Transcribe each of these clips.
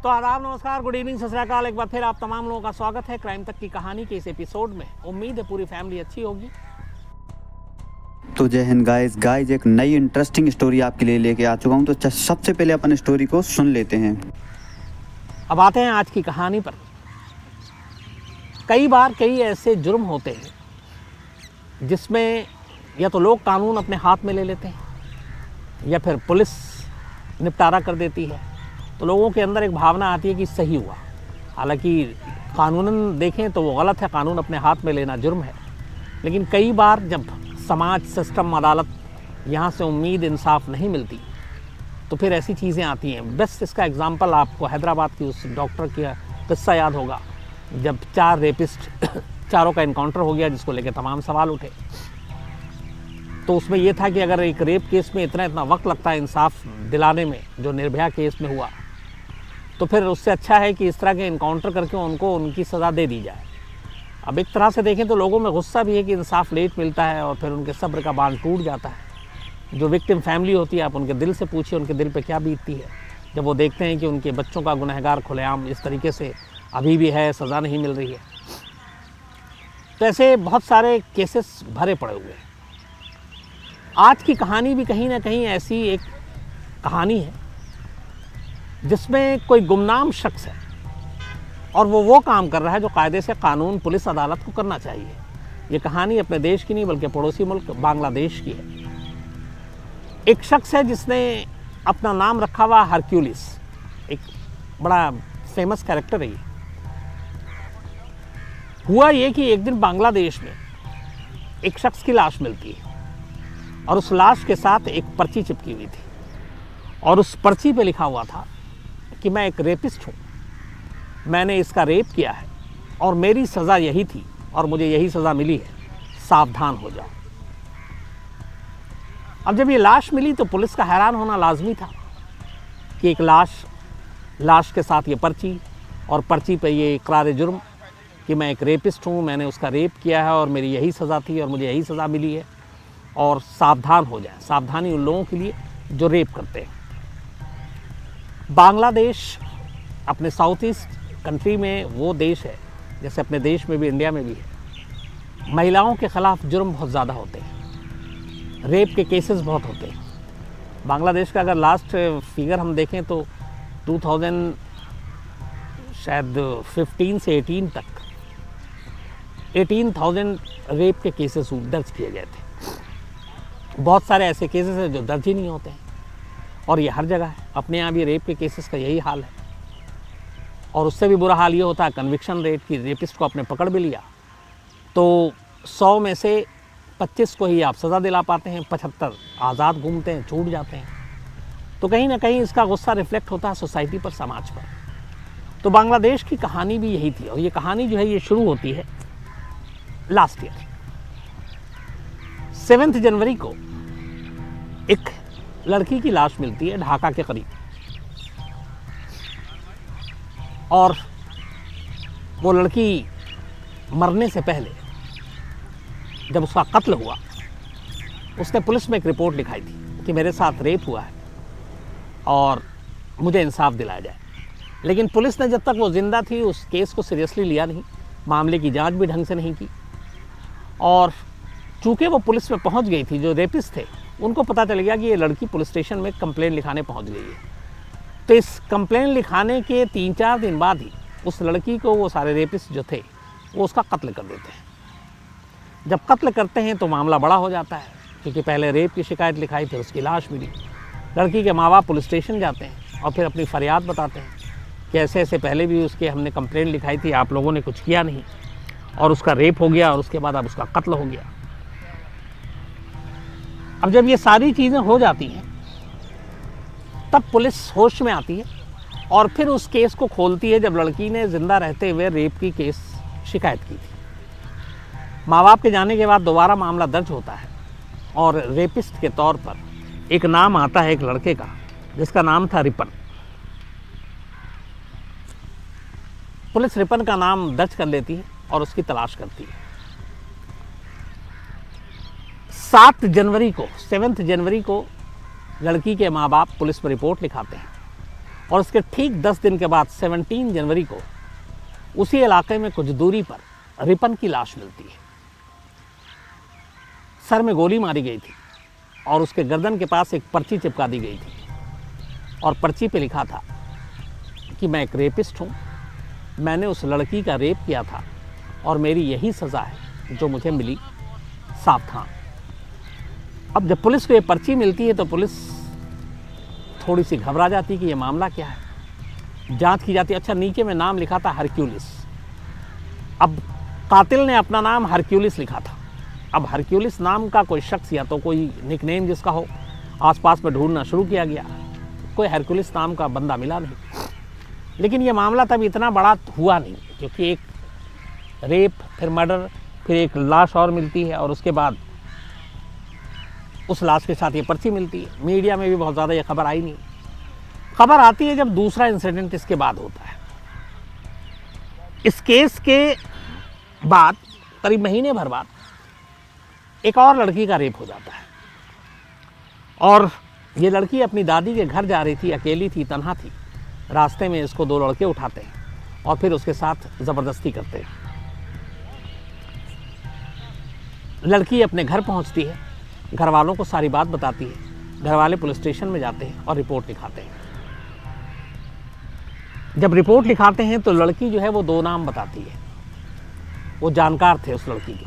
तो आदाब, नमस्कार, गुड इवनिंग, सत श्री अकाल। एक बार फिर आप तमाम लोगों का स्वागत है क्राइम तक की कहानी के इस एपिसोड में। उम्मीद है पूरी फैमिली अच्छी होगी। तो जय हिंद गाइस एक नई इंटरेस्टिंग स्टोरी आपके लिए लेके आ चुका हूँ। तो सबसे पहले अपन स्टोरी को सुन लेते हैं। अब आते हैं आज की कहानी पर। कई बार कई ऐसे जुर्म होते हैं जिसमें या तो लोग कानून अपने हाथ में ले लेते हैं या फिर पुलिस निपटारा कर देती है। तो लोगों के अंदर एक भावना आती है कि सही हुआ। हालांकि कानूनन देखें तो वो गलत है, कानून अपने हाथ में लेना जुर्म है। लेकिन कई बार जब समाज, सिस्टम, अदालत, यहाँ से उम्मीद इंसाफ नहीं मिलती तो फिर ऐसी चीज़ें आती हैं। बेस्ट इसका एग्जांपल आपको हैदराबाद की उस डॉक्टर का किस्सा याद होगा, जब 4 रेपिस्ट चारों का इनकाउंटर हो गया, जिसको लेकर तमाम सवाल उठे। तो उसमें यह था कि अगर एक रेप केस में इतना वक्त लगता है इंसाफ दिलाने में, जो निर्भया केस में हुआ, तो फिर उससे अच्छा है कि इस तरह के इनकाउंटर करके उनको उनकी सज़ा दे दी जाए। अब एक तरह से देखें तो लोगों में गुस्सा भी है कि इंसाफ लेट मिलता है और फिर उनके सब्र का बांध टूट जाता है। जो विक्टिम फैमिली होती है, आप उनके दिल से पूछिए उनके दिल पे क्या बीतती है जब वो देखते हैं कि उनके बच्चों का गुनहगार खुलेआम इस तरीके से अभी भी है, सज़ा नहीं मिल रही है। तो ऐसे बहुत सारे केसेस भरे पड़े हुए हैं। आज की कहानी भी कहीं ना कहीं ऐसी एक कहानी है जिसमें कोई गुमनाम शख्स है और वो काम कर रहा है जो कायदे से कानून, पुलिस, अदालत को करना चाहिए। ये कहानी अपने देश की नहीं बल्कि पड़ोसी मुल्क बांग्लादेश की है। एक शख्स है जिसने अपना नाम रखा हुआ हरक्यूलिस, एक बड़ा फेमस कैरेक्टर है ये। हुआ ये कि एक दिन बांग्लादेश में एक शख्स की लाश मिलती है और उस लाश के साथ एक पर्ची चिपकी हुई थी और उस पर्ची पे लिखा हुआ था कि मैं एक रेपिस्ट हूँ, मैंने इसका रेप किया है और मेरी सज़ा यही थी और मुझे यही सज़ा मिली है, सावधान हो जाओ। अब जब ये लाश मिली तो पुलिस का हैरान होना लाजमी था कि एक लाश के साथ ये पर्ची और पर्ची पे ये इकरार जुर्म कि मैं एक रेपिस्ट हूँ, मैंने उसका रेप किया है और मेरी यही सज़ा थी और मुझे यही सज़ा मिली है और सावधान हो जाए। सावधानी उन लोगों के लिए जो रेप करते हैं। बांग्लादेश अपने साउथ ईस्ट कंट्री में वो देश है, जैसे अपने देश में भी, इंडिया में भी है, महिलाओं के ख़िलाफ़ जुर्म बहुत ज़्यादा होते हैं, रेप के केसेस बहुत होते हैं। बांग्लादेश का अगर लास्ट फिगर हम देखें तो 2015 से 18 तक 18,000 रेप के केसेस दर्ज किए गए थे। बहुत सारे ऐसे केसेस हैं जो दर्ज ही नहीं होते हैं और ये हर जगह है। अपने यहाँ भी रेप के केसेस का यही हाल है। और उससे भी बुरा हाल ये होता है कन्विक्शन रेट की। रेपिस्ट को आपने पकड़ भी लिया तो 100 में से 25 को ही आप सज़ा दिला पाते हैं, 75 आज़ाद घूमते हैं, छूट जाते हैं। तो कहीं ना कहीं इसका गुस्सा रिफ्लेक्ट होता है सोसाइटी पर, समाज पर। तो बांग्लादेश की कहानी भी यही थी और ये कहानी जो है ये शुरू होती है लास्ट ईयर 7 जनवरी को। एक लड़की की लाश मिलती है ढाका के करीब और वो लड़की मरने से पहले जब उसका कत्ल हुआ, उसने पुलिस में एक रिपोर्ट लिखाई थी कि मेरे साथ रेप हुआ है और मुझे इंसाफ दिलाया जाए। लेकिन पुलिस ने जब तक वो जिंदा थी उस केस को सीरियसली लिया नहीं, मामले की जांच भी ढंग से नहीं की। और चूँकि वो पुलिस में पहुंच गई थी, जो रेपिस्ट थे उनको पता चल गया कि ये लड़की पुलिस स्टेशन में कंप्लेन लिखाने पहुंच गई है। तो इस कंप्लेन लिखाने के 3-4 दिन बाद ही उस लड़की को वो सारे रेपिस्ट जो थे वो उसका कत्ल कर देते हैं। जब कत्ल करते हैं तो मामला बड़ा हो जाता है, क्योंकि पहले रेप की शिकायत लिखाई थी, उसकी लाश मिली। लड़की के माँ बाप पुलिस स्टेशन जाते हैं और फिर अपनी फरियाद बताते हैं कि ऐसे ऐसे पहले भी उसके हमने कंप्लेन लिखाई थी, आप लोगों ने कुछ किया नहीं और उसका रेप हो गया और उसके बाद अब उसका कत्ल हो गया। अब जब ये सारी चीज़ें हो जाती हैं तब पुलिस होश में आती है और फिर उस केस को खोलती है जब लड़की ने जिंदा रहते हुए रेप की केस शिकायत की थी। माँ बाप के जाने के बाद दोबारा मामला दर्ज होता है और रेपिस्ट के तौर पर एक नाम आता है एक लड़के का जिसका नाम था रिपन। पुलिस रिपन का नाम दर्ज कर लेती है और उसकी तलाश करती है। 7 जनवरी को लड़की के माँ बाप पुलिस पर रिपोर्ट लिखाते हैं और उसके ठीक 10 दिन के बाद 17 जनवरी को उसी इलाके में कुछ दूरी पर रिपन की लाश मिलती है। सर में गोली मारी गई थी और उसके गर्दन के पास एक पर्ची चिपका दी गई थी और पर्ची पे लिखा था कि मैं एक रेपिस्ट हूँ, मैंने उस लड़की का रेप किया था और मेरी यही सज़ा है जो मुझे मिली, सावधान। अब जब पुलिस को ये पर्ची मिलती है तो पुलिस थोड़ी सी घबरा जाती है कि ये मामला क्या है। जांच की जाती है। अच्छा, नीचे में नाम लिखा था हरक्यूलिस। अब कातिल ने अपना नाम हरक्यूलिस लिखा था। अब हरक्यूलिस नाम का कोई शख्स या तो कोई निकनेम जिसका हो, आसपास में ढूंढना शुरू किया गया, कोई हरक्यूलिस नाम का बंदा मिला नहीं। लेकिन ये मामला तब इतना बड़ा हुआ नहीं, क्योंकि एक रेप, फिर मर्डर, फिर एक लाश और मिलती है और उसके बाद उस लाश के साथ ये पर्ची मिलती है। मीडिया में भी बहुत ज़्यादा ये खबर आई नहीं। खबर आती है जब दूसरा इंसिडेंट इसके बाद होता है। इस केस के बाद करीब महीने भर बाद एक और लड़की का रेप हो जाता है और ये लड़की अपनी दादी के घर जा रही थी, अकेली थी, तन्हा थी। रास्ते में इसको दो लड़के उठाते हैं और फिर उसके साथ ज़बरदस्ती करते हैं। लड़की अपने घर पहुंचती है, घर वालों को सारी बात बताती है। घर वाले पुलिस स्टेशन में जाते हैं और रिपोर्ट लिखाते हैं। जब रिपोर्ट लिखाते हैं तो लड़की जो है वो 2 नाम बताती है। वो जानकार थे उस लड़की के,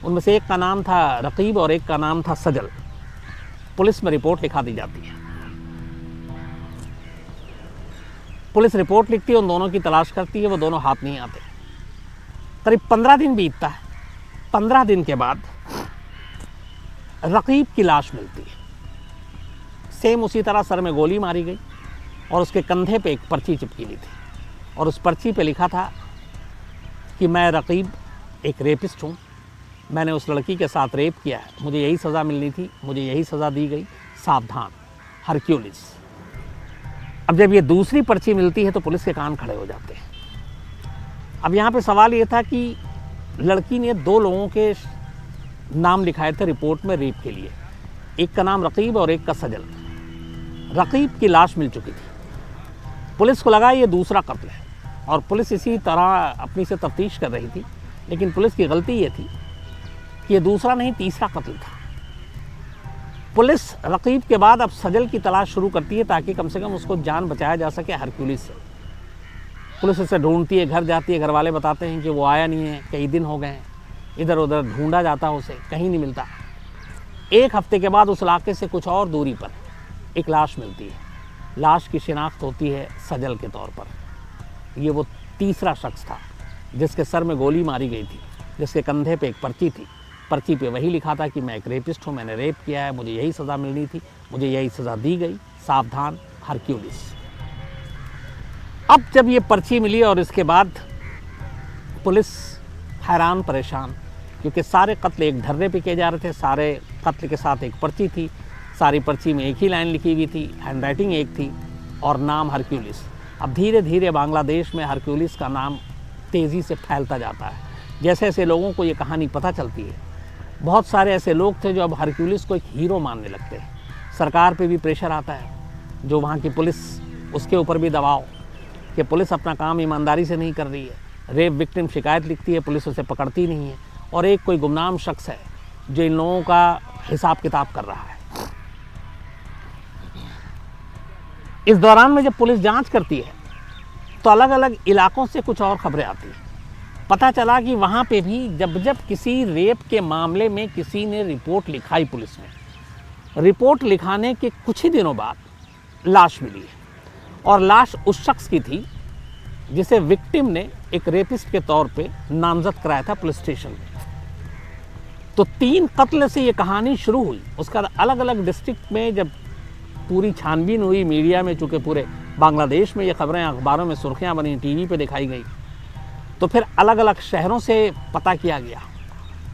उनमें से एक का नाम था रकीब और एक का नाम था सजल। पुलिस में रिपोर्ट लिखा दी जाती है। पुलिस रिपोर्ट लिखती है, उन दोनों की तलाश करती है, वो दोनों हाथ नहीं आते। करीब 15 दिन बीतता है। 15 दिन के बाद रकीब की लाश मिलती है। सेम उसी तरह सर में गोली मारी गई और उसके कंधे पे एक पर्ची चिपकी हुई थी और उस पर्ची पे लिखा था कि मैं रकीब एक रेपिस्ट हूँ, मैंने उस लड़की के साथ रेप किया है, मुझे यही सज़ा मिलनी थी, मुझे यही सज़ा दी गई, सावधान, हरक्यूलिस। अब जब ये दूसरी पर्ची मिलती है तो पुलिस के कान खड़े हो जाते हैं। अब यहाँ पे सवाल ये था कि लड़की ने 2 लोगों के नाम लिखाए थे रिपोर्ट में रेप के लिए, एक का नाम रकीब और एक का सजल। रकीब की लाश मिल चुकी थी। पुलिस को लगा ये दूसरा कत्ल है और पुलिस इसी तरह अपनी से तफ्तीश कर रही थी, लेकिन पुलिस की गलती ये थी कि ये दूसरा नहीं, तीसरा कत्ल था। पुलिस रकीब के बाद अब सजल की तलाश शुरू करती है ताकि कम से कम उसको जान बचाया जा सके हरक्यूलिस से। पुलिस उसे ढूंढती है, घर जाती है, घर वाले बताते हैं कि वो आया नहीं है, कई दिन हो गए हैं, इधर उधर ढूंढा जाता है उसे, कहीं नहीं मिलता। 1 हफ्ते के बाद उस इलाके से कुछ और दूरी पर एक लाश मिलती है। लाश की शिनाख्त होती है सजल के तौर पर। ये वो तीसरा शख्स था जिसके सर में गोली मारी गई थी, जिसके कंधे पे एक पर्ची थी। पर्ची पे वही लिखा था कि मैं एक रेपिस्ट हूँ, मैंने रेप किया है, मुझे यही सज़ा मिलनी थी, मुझे यही सज़ा दी गई, सावधान, हरक्यूलिस। अब जब ये पर्ची मिली और इसके बाद पुलिस हैरान परेशान, क्योंकि सारे कत्ल एक धर्रे पे किए जा रहे थे, सारे कत्ल के साथ एक पर्ची थी, सारी पर्ची में एक ही लाइन लिखी हुई थी, हैंडराइटिंग एक थी और नाम हरक्यूलिस। अब धीरे धीरे बांग्लादेश में हरक्यूलिस का नाम तेज़ी से फैलता जाता है। जैसे जैसे लोगों को ये कहानी पता चलती है, बहुत सारे ऐसे लोग थे जो अब हरक्यूलिस को एक हीरो मानने लगते हैं। सरकार पे भी प्रेशर आता है, जो वहाँ की पुलिस, उसके ऊपर भी दबाव कि पुलिस अपना काम ईमानदारी से नहीं कर रही है। रेप विक्टिम शिकायत लिखती है, पुलिस उसे पकड़ती नहीं है और एक कोई गुमनाम शख्स है जो इन लोगों का हिसाब किताब कर रहा है। इस दौरान में जब पुलिस जांच करती है तो अलग अलग इलाकों से कुछ और खबरें आती हैं। पता चला कि वहाँ पे भी जब जब किसी रेप के मामले में किसी ने रिपोर्ट लिखाई पुलिस में, रिपोर्ट लिखाने के कुछ ही दिनों बाद लाश मिली है और लाश उस शख्स की थी जिसे विक्टिम ने एक रेपिस्ट के तौर पे नामजद कराया था पुलिस स्टेशन में। तो 3 कत्ल से ये कहानी शुरू हुई। उसका अलग अलग डिस्ट्रिक्ट में जब पूरी छानबीन हुई मीडिया में, चूँकि पूरे बांग्लादेश में ये खबरें अखबारों में सुर्खियाँ बनी, टीवी पे दिखाई गई, तो फिर अलग अलग शहरों से पता किया गया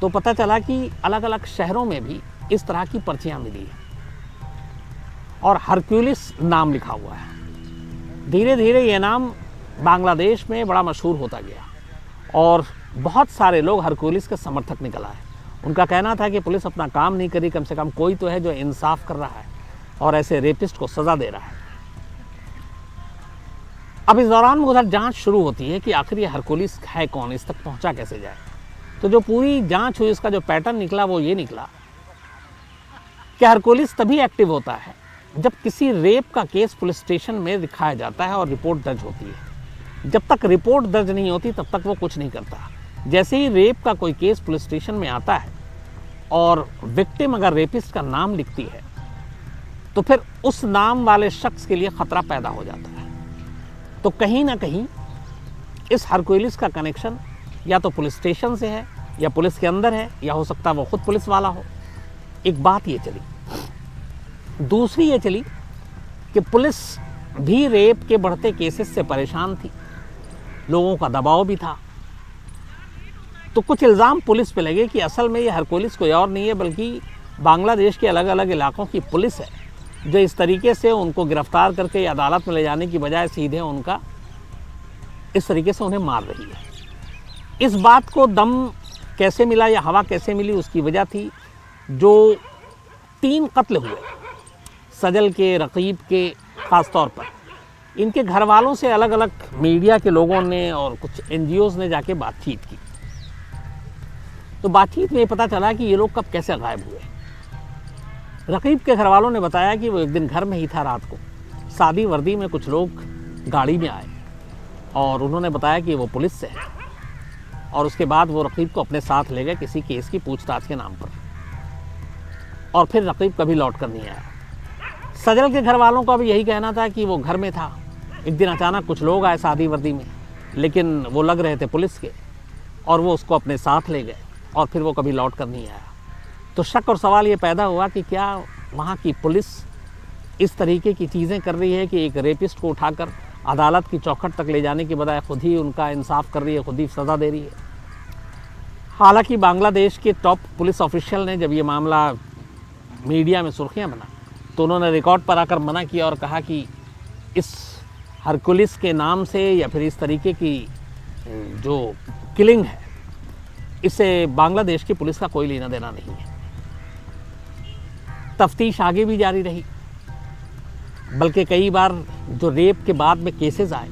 तो पता चला कि अलग अलग शहरों में भी इस तरह की पर्चियाँ मिली हैं और हरक्यूलिस नाम लिखा हुआ है। धीरे धीरे ये नाम बांग्लादेश में बड़ा मशहूर होता गया और बहुत सारे लोग हरक्यूलिस के समर्थक निकल आए। उनका कहना था कि पुलिस अपना काम नहीं करी, कम से कम कोई तो है जो इंसाफ कर रहा है और ऐसे रेपिस्ट को सज़ा दे रहा है। अब इस दौरान उधर जांच शुरू होती है कि आखिर ये हरकुलिस है कौन, इस तक पहुंचा कैसे जाए। तो जो पूरी जांच हुई, इसका जो पैटर्न निकला वो ये निकला कि हरकुलिस तभी एक्टिव होता है जब किसी रेप का केस पुलिस स्टेशन में दिखाया जाता है और रिपोर्ट दर्ज होती है। जब तक रिपोर्ट दर्ज नहीं होती तब तक वो कुछ नहीं करता। जैसे ही रेप का कोई केस पुलिस स्टेशन में आता है और विक्टिम अगर रेपिस्ट का नाम लिखती है तो फिर उस नाम वाले शख्स के लिए खतरा पैदा हो जाता है। तो कहीं ना कहीं इस हरकुलिस का कनेक्शन या तो पुलिस स्टेशन से है या पुलिस के अंदर है, या हो सकता है वो खुद पुलिस वाला हो। एक बात ये चली। दूसरी ये चली कि पुलिस भी रेप के बढ़ते केसेस से परेशान थी, लोगों का दबाव भी था। तो कुछ इल्ज़ाम पुलिस पे लगे कि असल में ये हरकुलिस कोई और नहीं है बल्कि बांग्लादेश के अलग अलग इलाकों की पुलिस है, जो इस तरीके से उनको गिरफ्तार करके अदालत में ले जाने की बजाय सीधे उनका इस तरीके से उन्हें मार रही है। इस बात को दम कैसे मिला या हवा कैसे मिली, उसकी वजह थी जो 3 कत्ल हुए सजल के, रकीब के, ख़ास तौर पर इनके घर वालों से अलग अलग मीडिया के लोगों ने और कुछ NGOs ने जाके बातचीत की। तो बातचीत में ये पता चला कि ये लोग कब कैसे गायब हुए। रकीब के घर वालों ने बताया कि वो एक दिन घर में ही था, रात को सादी वर्दी में कुछ लोग गाड़ी में आए और उन्होंने बताया कि वो पुलिस से है, और उसके बाद वो रकीब को अपने साथ ले गए किसी केस की पूछताछ के नाम पर, और फिर रकीब कभी लौट कर नहीं आया। सजल के घर वालों का भी यही कहना था कि वो घर में था, एक दिन अचानक कुछ लोग आए सादी वर्दी में, लेकिन वो लग रहे थे पुलिस के, और वो उसको अपने साथ ले गए और फिर वो कभी लौट कर नहीं आया। तो शक और सवाल ये पैदा हुआ कि क्या वहाँ की पुलिस इस तरीके की चीज़ें कर रही है कि एक रेपिस्ट को उठाकर अदालत की चौखट तक ले जाने के बजाय खुद ही उनका इंसाफ कर रही है, खुद ही सज़ा दे रही है। हालांकि बांग्लादेश के टॉप पुलिस ऑफिशियल ने जब ये मामला मीडिया में सुर्खियां बना तो उन्होंने रिकॉर्ड पर आकर मना किया और कहा कि इस हरकुलिस के नाम से या फिर इस तरीके की जो किलिंग है, इससे बांग्लादेश की पुलिस का कोई लेना देना नहीं है। तफ्तीश आगे भी जारी रही, बल्कि कई बार जो रेप के बाद में केसेस आए,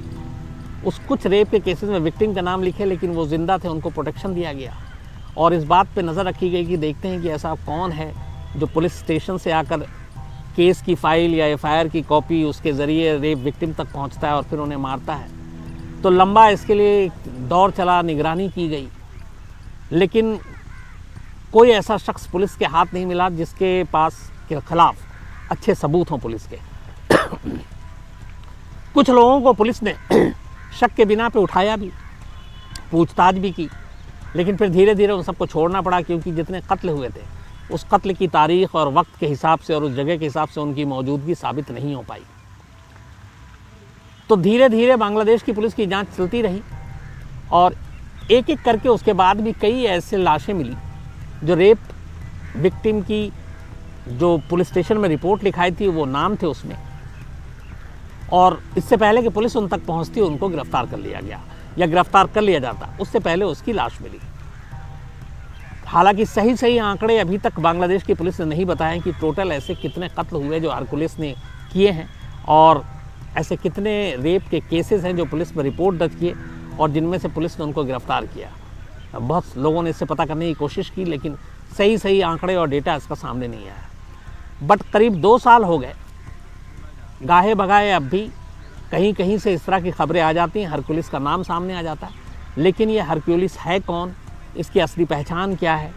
उस कुछ रेप के केसेस में विक्टिम का नाम लिखे लेकिन वो ज़िंदा थे, उनको प्रोटेक्शन दिया गया। और इस बात पे नज़र रखी गई कि देखते हैं कि ऐसा कौन है जो पुलिस स्टेशन से आकर केस की फाइल या FIR की कॉपी उसके ज़रिए रेप विक्टिम तक पहुंचता है और फिर उन्हें मारता है। तो लंबा इसके लिए दौर चला, निगरानी की गई, लेकिन कोई ऐसा शख्स पुलिस के हाथ नहीं मिला जिसके पास के खिलाफ अच्छे सबूत हों पुलिस के। कुछ लोगों को पुलिस ने शक के बिना पे उठाया भी, पूछताछ भी की, लेकिन फिर धीरे धीरे उन सबको छोड़ना पड़ा, क्योंकि जितने कत्ल हुए थे उस कत्ल की तारीख और वक्त के हिसाब से और उस जगह के हिसाब से उनकी मौजूदगी साबित नहीं हो पाई। तो धीरे धीरे बांग्लादेश की पुलिस की जांच चलती रही और एक एक करके उसके बाद भी कई ऐसे लाशें मिली जो रेप विक्टिम की जो पुलिस स्टेशन में रिपोर्ट लिखाई थी वो नाम थे उसमें, और इससे पहले कि पुलिस उन तक पहुंचती उनको गिरफ्तार कर लिया गया या गिरफ्तार कर लिया जाता, उससे पहले उसकी लाश मिली। हालांकि सही आंकड़े अभी तक बांग्लादेश की पुलिस ने नहीं बताए कि टोटल ऐसे कितने कत्ल हुए जो हरकुलिस ने किए हैं और ऐसे कितने रेप के केसेस हैं जो पुलिस में रिपोर्ट दर्ज किए और जिनमें से पुलिस ने उनको गिरफ्तार किया। बहुत लोगों ने इससे पता करने की कोशिश की, लेकिन सही आंकड़े और डेटा इसका सामने नहीं आया। बट करीब 2 साल हो गए, गाहे बगाए अब भी कहीं कहीं से इस तरह की खबरें आ जाती हैं, हरकुलिस का नाम सामने आ जाता है, लेकिन ये हरकुलिस है कौन, इसकी असली पहचान क्या है,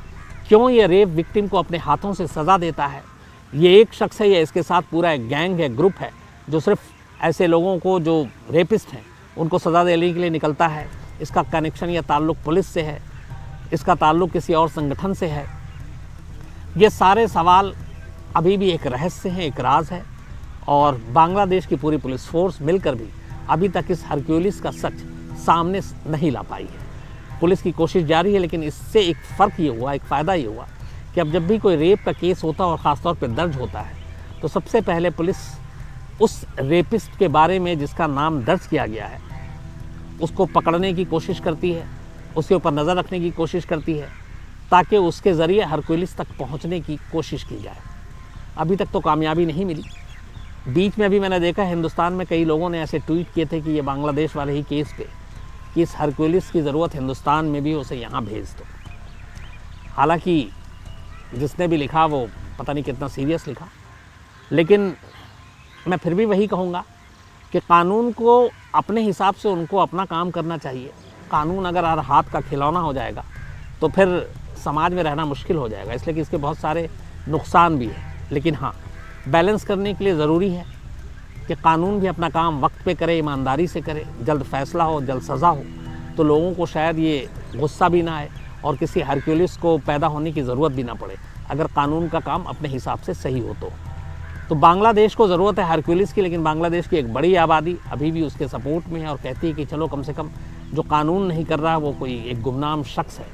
क्यों ये रेप विक्टिम को अपने हाथों से सज़ा देता है, ये एक शख्स है या इसके साथ पूरा एक गैंग है, ग्रुप है जो सिर्फ ऐसे लोगों को जो रेपिस्ट हैं उनको सज़ा देने के लिए निकलता है, इसका कनेक्शन या ताल्लुक़ पुलिस से है, इसका ताल्लुक़ किसी और संगठन से है। ये सारे सवाल अभी भी एक रहस्य हैं, एक राज है, और बांग्लादेश की पूरी पुलिस फोर्स मिलकर भी अभी तक इस हरकुलिस का सच सामने नहीं ला पाई है। पुलिस की कोशिश जारी है, लेकिन इससे एक फ़र्क ये हुआ, एक फ़ायदा ये हुआ कि अब जब भी कोई रेप का केस होता है और ख़ासतौर पर दर्ज होता है तो सबसे पहले पुलिस उस रेपिस्ट के बारे में जिसका नाम दर्ज किया गया है उसको पकड़ने की कोशिश करती है, उसके ऊपर नज़र रखने की कोशिश करती है, ताकि उसके ज़रिए हरकुलिस तक पहुंचने की कोशिश की जाए। अभी तक तो कामयाबी नहीं मिली, बीच में अभी मैंने देखा हिंदुस्तान में कई लोगों ने ऐसे ट्वीट किए थे कि ये बांग्लादेश वाले ही केस पे कि इस हरक्यूलिस की ज़रूरत हिंदुस्तान में भी, उसे यहाँ भेज दो। हालांकि जिसने भी लिखा वो पता नहीं कितना सीरियस लिखा, लेकिन मैं फिर भी वही कहूँगा कि कानून को अपने हिसाब से उनको अपना काम करना चाहिए। कानून अगर हर हाथ का खिलौना हो जाएगा तो फिर समाज में रहना मुश्किल हो जाएगा, इसलिए कि इसके बहुत सारे नुकसान भी हैं। लेकिन हाँ, बैलेंस करने के लिए ज़रूरी है कि कानून भी अपना काम वक्त पे करे, ईमानदारी से करे, जल्द फैसला हो, जल्द सज़ा हो, तो लोगों को शायद ये गुस्सा भी ना आए और किसी हरक्यूलिस को पैदा होने की ज़रूरत भी ना पड़े, अगर कानून का काम अपने हिसाब से सही हो तो बांग्लादेश को ज़रूरत है हरक्यूलिस की, लेकिन बांग्लादेश की एक बड़ी आबादी अभी भी उसके सपोर्ट में है और कहती है कि चलो कम से कम जो कानून नहीं कर रहा वो कोई एक गुमनाम शख्स है,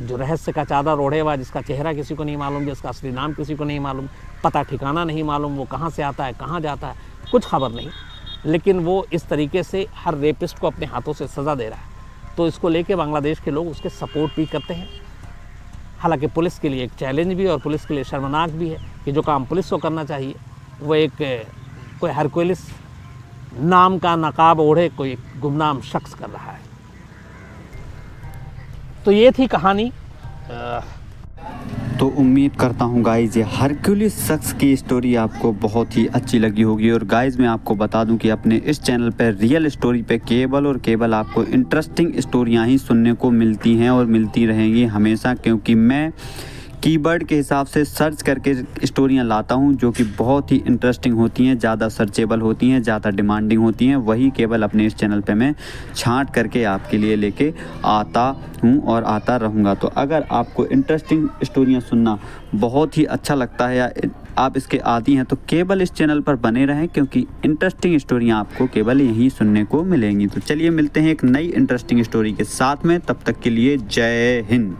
जो रहस्य का चादर ओढ़े हुआ, जिसका चेहरा किसी को नहीं मालूम, जिसका असली नाम किसी को नहीं मालूम, पता ठिकाना नहीं मालूम, वो कहाँ से आता है, कहाँ जाता है, कुछ खबर नहीं, लेकिन वो इस तरीके से हर रेपिस्ट को अपने हाथों से सज़ा दे रहा है। तो इसको लेके बांग्लादेश के लोग उसके सपोर्ट भी करते हैं। हालांकि पुलिस के लिए एक चैलेंज भी और पुलिस के लिए शर्मनाक भी है कि जो काम पुलिस को करना चाहिए वो एक कोई हरक्यूलिस नाम का नकाब ओढ़े कोई गुमनाम शख्स कर रहा है। तो ये थी कहानी। तो उम्मीद करता हूँ गाइज़ ये हरक्यूलिस शख्स की स्टोरी आपको बहुत ही अच्छी लगी होगी। और गाइज़ मैं आपको बता दूं कि अपने इस चैनल पर रियल स्टोरी पे केवल और केवल आपको इंटरेस्टिंग स्टोरियाँ ही सुनने को मिलती हैं और मिलती रहेंगी हमेशा, क्योंकि मैं कीवर्ड के हिसाब से सर्च करके स्टोरियाँ लाता हूँ जो कि बहुत ही इंटरेस्टिंग होती हैं, ज़्यादा सर्चेबल होती हैं, ज़्यादा डिमांडिंग होती हैं। वही केवल अपने इस चैनल पे मैं छांट करके आपके लिए लेके आता हूँ और आता रहूँगा। तो अगर आपको इंटरेस्टिंग स्टोरियाँ सुनना बहुत ही अच्छा लगता है या आप इसके आदी हैं तो केवल इस चैनल पर बने रहें, क्योंकि इंटरेस्टिंग स्टोरियाँ आपको केवल यहीं सुनने को मिलेंगी। तो चलिए मिलते हैं एक नई इंटरेस्टिंग स्टोरी के साथ में, तब तक के लिए जय हिंद।